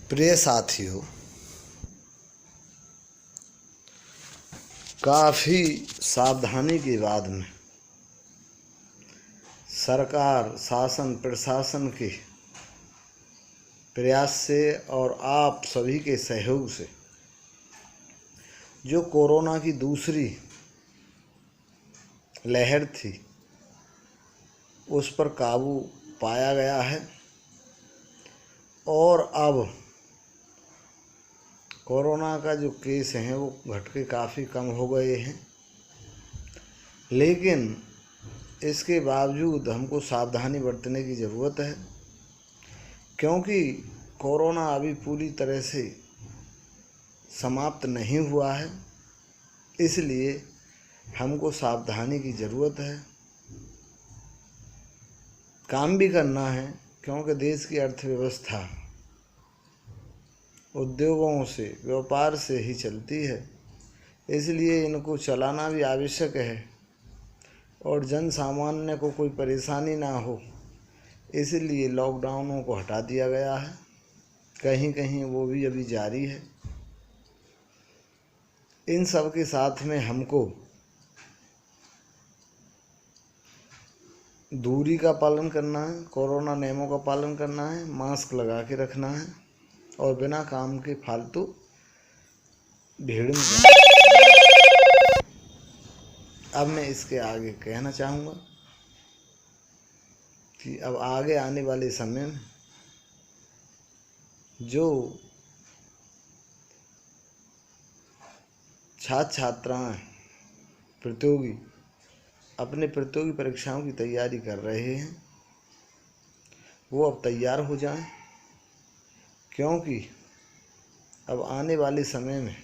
प्रिय साथियों, काफ़ी सावधानी के बाद में सरकार शासन प्रशासन के प्रयास से और आप सभी के सहयोग से जो कोरोना की दूसरी लहर थी उस पर काबू पाया गया है और अब कोरोना का जो केस हैं वो घट के काफ़ी कम हो गए हैं। लेकिन इसके बावजूद हमको सावधानी बरतने की ज़रूरत है, क्योंकि कोरोना अभी पूरी तरह से समाप्त नहीं हुआ है। इसलिए हमको सावधानी की ज़रूरत है, काम भी करना है, क्योंकि देश की अर्थव्यवस्था उद्योगों से व्यापार से ही चलती है। इसलिए इनको चलाना भी आवश्यक है और जन सामान्य को कोई परेशानी ना हो, इसलिए लॉकडाउनों को हटा दिया गया है। कहीं कहीं वो भी अभी जारी है। इन सब के साथ में हमको दूरी का पालन करना है, कोरोना नियमों का पालन करना है, मास्क लगा के रखना है और बिना काम के फालतू भीड़ में अब मैं इसके आगे कहना चाहूँगा कि अब आगे आने वाले समय में जो छात्र छात्राएँ प्रतियोगी अपने प्रतियोगी परीक्षाओं की तैयारी कर रहे हैं वो अब तैयार हो जाएं, क्योंकि अब आने वाले समय में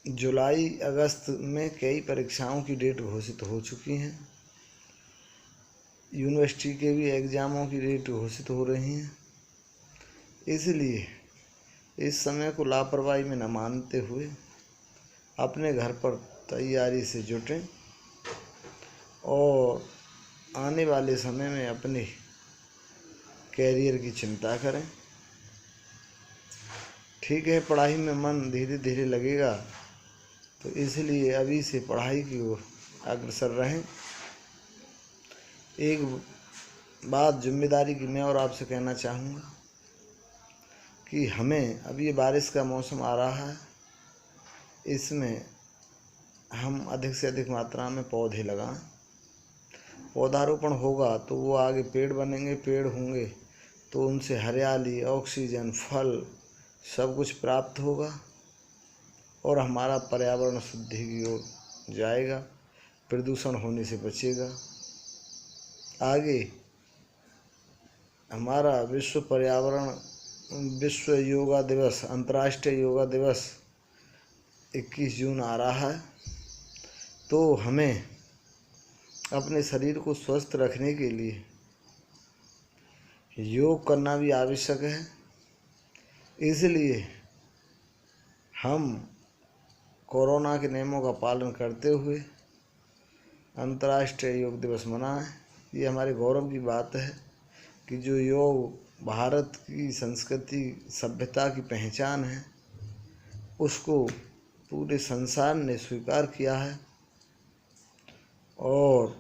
जुलाई अगस्त में कई परीक्षाओं की डेट घोषित हो चुकी हैं। यूनिवर्सिटी के भी एग्ज़ामों की डेट घोषित हो रही हैं। इसलिए इस समय को लापरवाही में न मानते हुए अपने घर पर तैयारी से जुटें और आने वाले समय में अपने कैरियर की चिंता करें। ठीक है, पढ़ाई में मन धीरे धीरे लगेगा, तो इसलिए अभी से पढ़ाई की ओर अग्रसर रहें। एक बात जिम्मेदारी की मैं और आपसे कहना चाहूँगा कि हमें अब ये बारिश का मौसम आ रहा है, इसमें हम अधिक से अधिक मात्रा में पौधे लगाएं। पौधारोपण होगा तो वो आगे पेड़ बनेंगे, पेड़ होंगे तो उनसे हरियाली, ऑक्सीजन, फल सब कुछ प्राप्त होगा और हमारा पर्यावरण शुद्धि की ओर जाएगा, प्रदूषण होने से बचेगा। आगे हमारा विश्व योगा दिवस, अंतर्राष्ट्रीय योगा दिवस 21 जून आ रहा है, तो हमें अपने शरीर को स्वस्थ रखने के लिए योग करना भी आवश्यक है। इसलिए हम कोरोना के नियमों का पालन करते हुए अंतर्राष्ट्रीय योग दिवस मनाएं। ये हमारे गौरव की बात है कि जो योग भारत की संस्कृति सभ्यता की पहचान है उसको पूरे संसार ने स्वीकार किया है और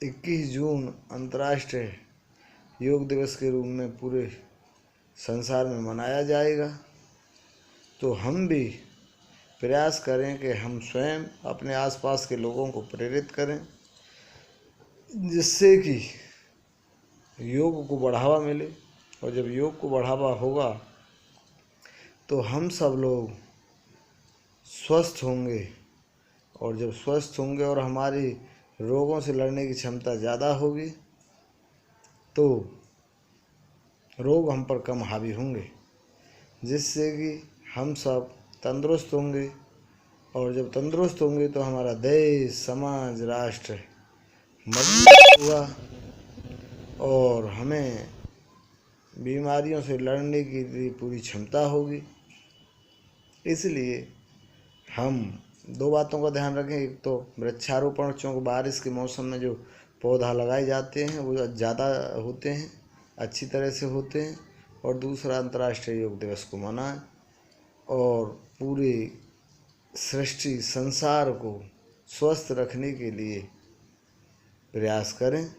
21 जून अंतर्राष्ट्रीय योग दिवस के रूप में पूरे संसार में मनाया जाएगा। तो हम भी प्रयास करें कि हम स्वयं अपने आसपास के लोगों को प्रेरित करें, जिससे कि योग को बढ़ावा मिले। और जब योग को बढ़ावा होगा तो हम सब लोग स्वस्थ होंगे, और जब स्वस्थ होंगे और हमारी रोगों से लड़ने की क्षमता ज़्यादा होगी तो रोग हम पर कम हावी होंगे, जिससे कि हम सब तंदुरुस्त होंगे। और जब तंदुरुस्त होंगे तो हमारा देश, समाज, राष्ट्र मजबूत होगा और हमें बीमारियों से लड़ने की पूरी क्षमता होगी। इसलिए हम दो बातों का ध्यान रखें। एक तो वृक्षारोपण, चूँकि बारिश के मौसम में जो पौधा लगाए जाते हैं वो ज़्यादा होते हैं, अच्छी तरह से होते हैं। और दूसरा, अंतर्राष्ट्रीय योग दिवस को मनाएं और पूरे सृष्टि संसार को स्वस्थ रखने के लिए प्रयास करें।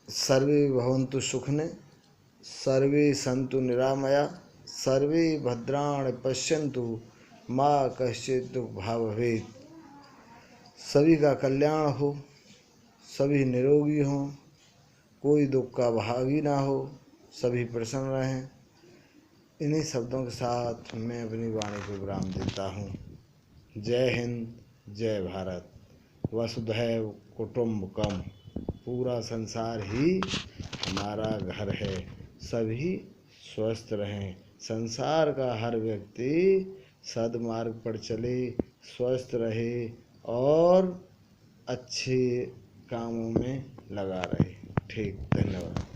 सर्वे भवन्तु सुखिनः, सर्वे सन्तु निरामया, सर्वे भद्राणि पश्यन्तु, मा कश्चित् दुःखभाग् भवेत्। सभी का कल्याण हो, सभी निरोगी हों, कोई दुख का भागी ना हो, सभी प्रसन्न रहें। इन्हीं शब्दों के साथ मैं अपनी वाणी को विराम देता हूँ। जय हिंद, जय भारत। वसुधैव कुटुम्बकम। पूरा संसार ही हमारा घर है। सभी स्वस्थ रहें। संसार का हर व्यक्ति सद्मार्ग पर चले, स्वस्थ रहे और अच्छे कामों में लगा रहे। ठीक, धन्यवाद।